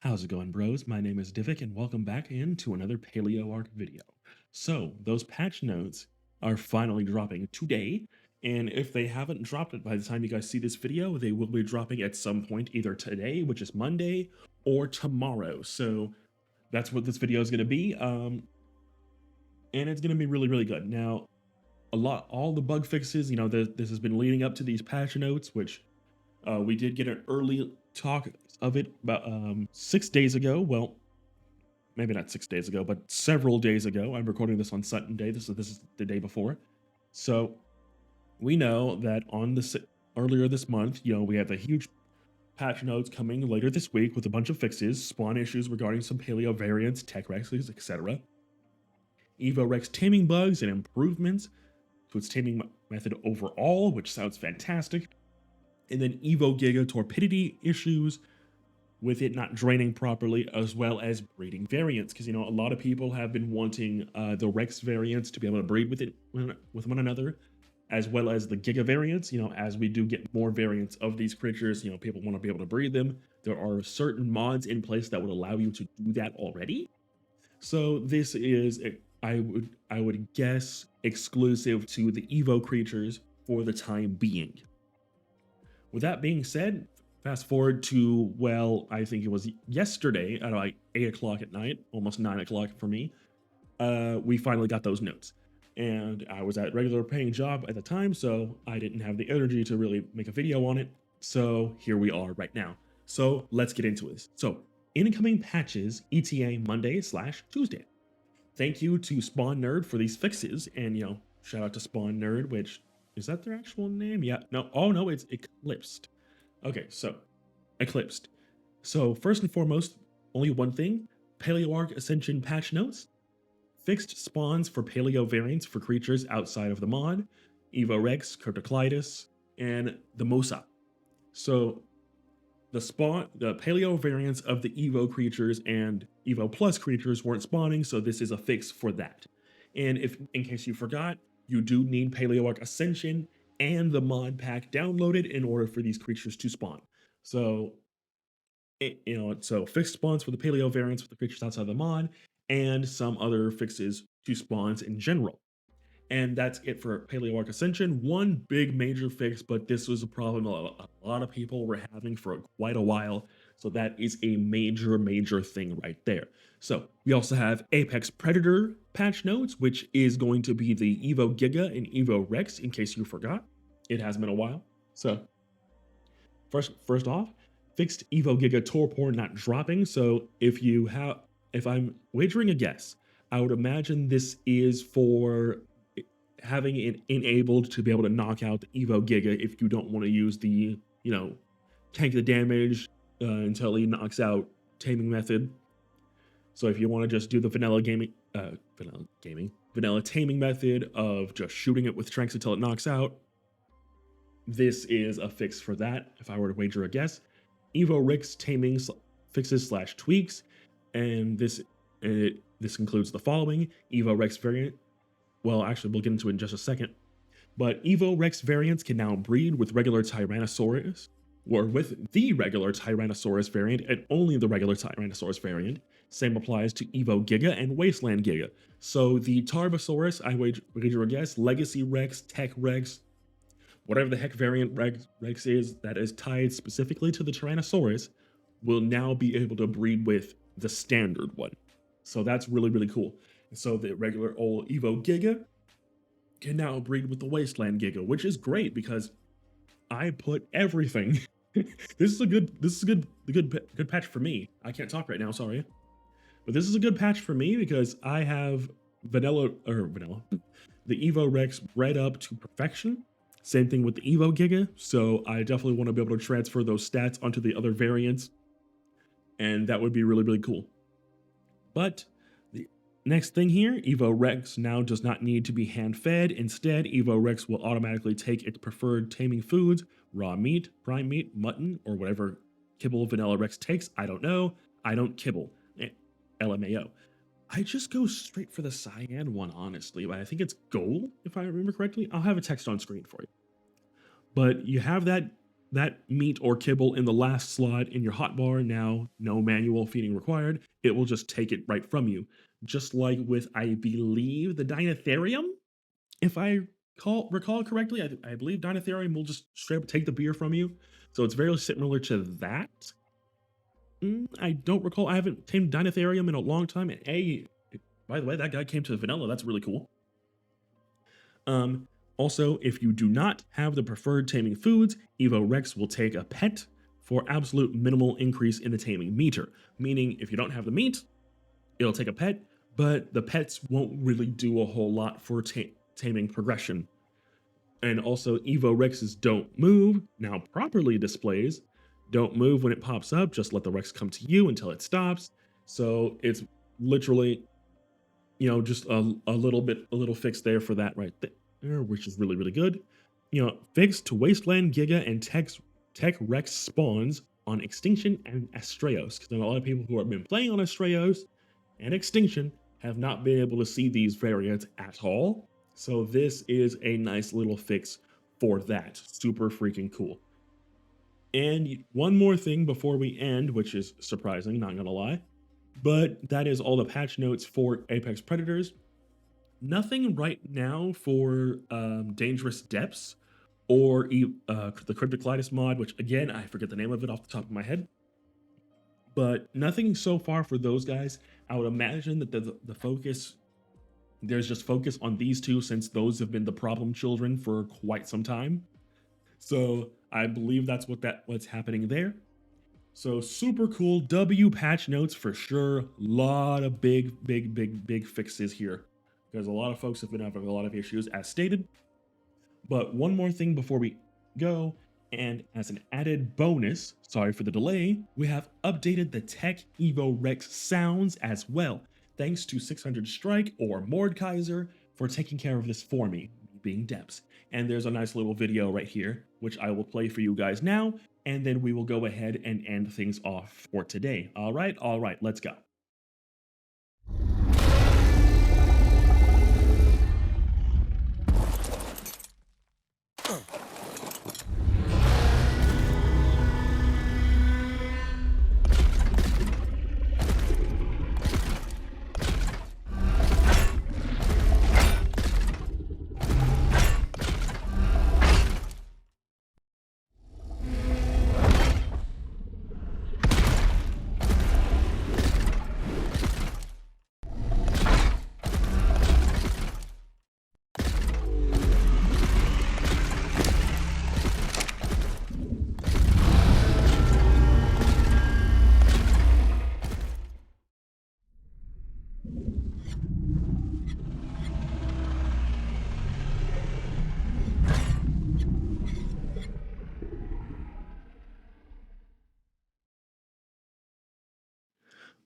How's it going, bros? My name is Divik, and welcome back into another Paleo Ark video. So, those patch notes are finally dropping today, and if they haven't dropped it by the time you guys see this video, they will be dropping at some point either today, which is Monday, or tomorrow. So, that's what this video is going to be, and it's going to be really, really good. Now, all the bug fixes, this has been leading up to these patch notes, which we did get an early talk of it about 6 days ago. Well, maybe not 6 days ago, but several days ago. I'm recording this on Sunday. This is the day before. So we know that earlier this month, we have a huge patch notes coming later this week with a bunch of fixes, spawn issues regarding some paleo variants, tech rexes, etc. Evo Rex taming bugs and improvements to its taming method overall, which sounds fantastic. And then Evo Giga torpidity issues with it not draining properly, as well as breeding variants. Because, a lot of people have been wanting the Rex variants to be able to breed with one another, as well as the Giga variants. As we do get more variants of these creatures, people want to be able to breed them. There are certain mods in place that would allow you to do that already. So this is, I would guess, exclusive to the Evo creatures for the time being. With that being said, fast forward to, well, I think it was yesterday at like 8 o'clock at night, almost 9 o'clock for me, we finally got those notes. And I was at a regular paying job at the time, so I didn't have the energy to really make a video on it. So here we are right now. So let's get into this. So incoming patches, ETA Monday/Tuesday. Thank you to Spawn Nerd for these fixes, and shout out to Spawn Nerd, which is that their actual name? Yeah, no, oh no, it's Eclipsed. Okay, so Eclipsed. So first and foremost, only one thing: Paleo Ark Ascension patch notes, fixed spawns for Paleo variants for creatures outside of the mod, Evo Rex, Cryptocleidos, and the Mosa. So the Paleo variants of the Evo creatures and Evo Plus creatures weren't spawning, so this is a fix for that. And if, in case you forgot, you do need Paleo Ark Ascension and the mod pack downloaded in order for these creatures to spawn. So, so fixed spawns for the Paleo variants for the creatures outside the mod, and some other fixes to spawns in general. And that's it for Paleo Ark Ascension. One big major fix, but this was a problem a lot of people were having for quite a while. So that is a major, major thing right there. So we also have Apex Predator patch notes, which is going to be the Evo Giga and Evo Rex, in case you forgot. It has been a while. So first off, fixed Evo Giga Torpor not dropping. So if I'm wagering a guess, I would imagine this is for having it enabled to be able to knock out the Evo Giga if you don't want to use the, tank the damage until he knocks out taming method. So if you want to just do the vanilla taming method of just shooting it with tranks until it knocks out, this is a fix for that, if I were to wager a guess. Evo Rex taming fixes / tweaks, and this includes the following: Evo Rex variant. Well, actually, we'll get into it in just a second. But Evo Rex variants can now breed with regular Tyrannosaurus, or with the regular Tyrannosaurus variant, and only the regular Tyrannosaurus variant. Same applies to Evo Giga and Wasteland Giga. So the Tarbosaurus, I wager a guess, Legacy Rex, Tech Rex, whatever the heck variant Rex is that is tied specifically to the Tyrannosaurus, will now be able to breed with the standard one. So that's really, really cool. And so the regular old Evo Giga can now breed with the Wasteland Giga, which is great because I put everything. This is a good patch for me. I can't talk right now, sorry. But this is a good patch for me because I have the Evo Rex bred up to perfection. Same thing with the Evo Giga. So I definitely want to be able to transfer those stats onto the other variants. And that would be really, really cool. But next thing here, Evo Rex now does not need to be hand-fed. Instead, Evo Rex will automatically take its preferred taming foods: raw meat, prime meat, mutton, or whatever kibble Vanilla Rex takes. I don't know. I don't kibble. LMAO. I just go straight for the cyan one, honestly. I think it's gold, if I remember correctly. I'll have a text on screen for you. But you have that that meat or kibble in the last slot in your hotbar. Now, no manual feeding required. It will just take it right from you. Just like with, I believe, the Dinotherium, if I recall correctly, I believe Dinotherium will just straight up take the beer from you. So it's very similar to that. I don't recall. I haven't tamed Dinotherium in a long time. And hey, by the way, that guy came to vanilla. That's really cool. Also, if you do not have the preferred taming foods, Evo Rex will take a pet for absolute minimal increase in the taming meter. Meaning, if you don't have the meat, it'll take a pet, but the pets won't really do a whole lot for taming progression. And also, Evo Rex's don't move now properly displays. Don't move when it pops up, just let the Rex come to you until it stops. So it's literally, just a little fix there for that right there, which is really, really good. Fix to Wasteland, Giga, and Tech Rex spawns on Extinction and Astraeos. Because a lot of people who have been playing on Astraeos and Extinction have not been able to see these variants at all. So this is a nice little fix for that. Super freaking cool. And one more thing before we end, which is surprising, not gonna lie, but that is all the patch notes for Apex Predators. Nothing right now for Dangerous Depths or the Cryptocleidos mod, which again, I forget the name of it off the top of my head. But nothing so far for those guys. I would imagine that the focus, there's just focus on these two since those have been the problem children for quite some time. So I believe that's what's happening there. So super cool. W patch notes for sure. Lot of big fixes here because a lot of folks have been having a lot of issues as stated. But one more thing before we go, and as an added bonus, sorry for the delay, we have updated the Tech Evo Rex sounds as well. Thanks to 600 Strike or Mordekaiser for taking care of this for me, being Depths. And there's a nice little video right here, which I will play for you guys now, and then we will go ahead and end things off for today. All right, let's go.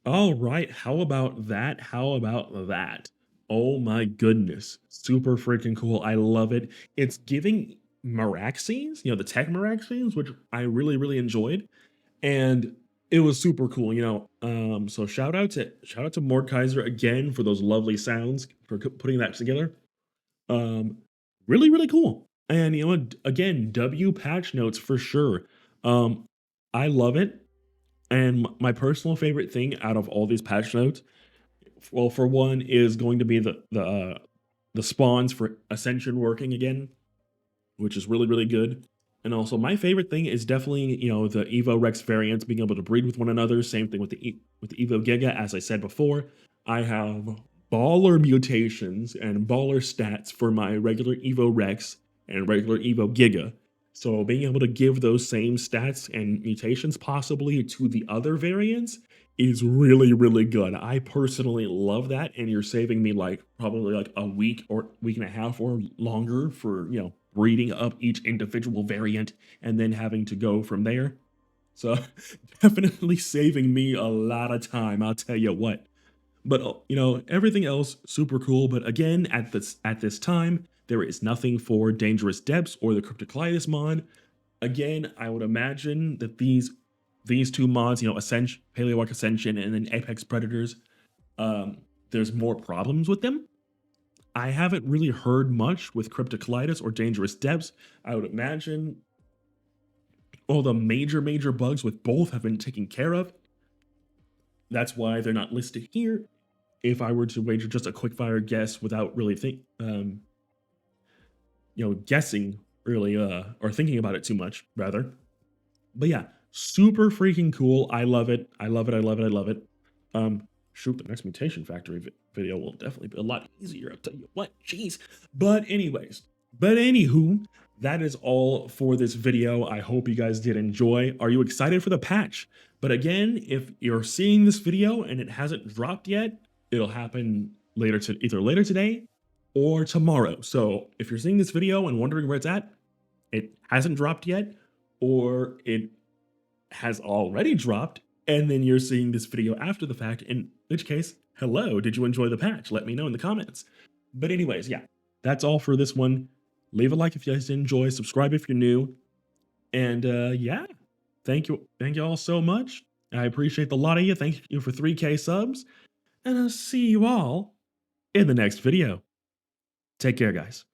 All right, how about that? How about that? Oh my goodness. Super freaking cool. I love it. It's giving Meraxes, the tech Meraxes, which I really, really enjoyed. And it was super cool, So shout out to Mordekaiser again for those lovely sounds for putting that together. Um, really, really cool. And again, W patch notes for sure. Um, I love it. And my personal favorite thing out of all these patch notes, well, for one, is going to be the spawns for Ascension working again, which is really, really good. And also, my favorite thing is definitely the Evo Rex variants being able to breed with one another. Same thing with the Evo Giga, as I said before. I have baller mutations and baller stats for my regular Evo Rex and regular Evo Giga. So being able to give those same stats and mutations possibly to the other variants is really, really good. I personally love that, and you're saving me probably a week or week and a half or longer for breeding up each individual variant and then having to go from there. So definitely saving me a lot of time, I'll tell you what. But everything else super cool. But again, at this time, there is nothing for Dangerous Depths or the Cryptocleidos mod. Again, I would imagine that these two mods, Ascension, Paleo Ark Ascension, and then Apex Predators, there's more problems with them. I haven't really heard much with Cryptocleidos or Dangerous Depths. I would imagine all the major bugs with both have been taken care of. That's why they're not listed here. If I were to wager just a quick fire guess without really guessing really, or thinking about it too much, rather. But yeah, super freaking cool. I love it. I love it. I love it. I love it. Shoot, the next mutation factory video will definitely be a lot easier. I'll tell you what. Jeez. But anywho, that is all for this video. I hope you guys did enjoy. Are you excited for the patch? But again, if you're seeing this video and it hasn't dropped yet, it'll happen either later today or tomorrow. So if you're seeing this video and wondering where it's at, it hasn't dropped yet, or it has already dropped, and then you're seeing this video after the fact, in which case, hello, did you enjoy the patch? Let me know in the comments. But anyways, yeah, that's all for this one. Leave a like if you guys did enjoy, subscribe if you're new, and yeah, thank you all so much. I appreciate the lot of you. Thank you for 3K subs, and I'll see you all in the next video. Take care, guys.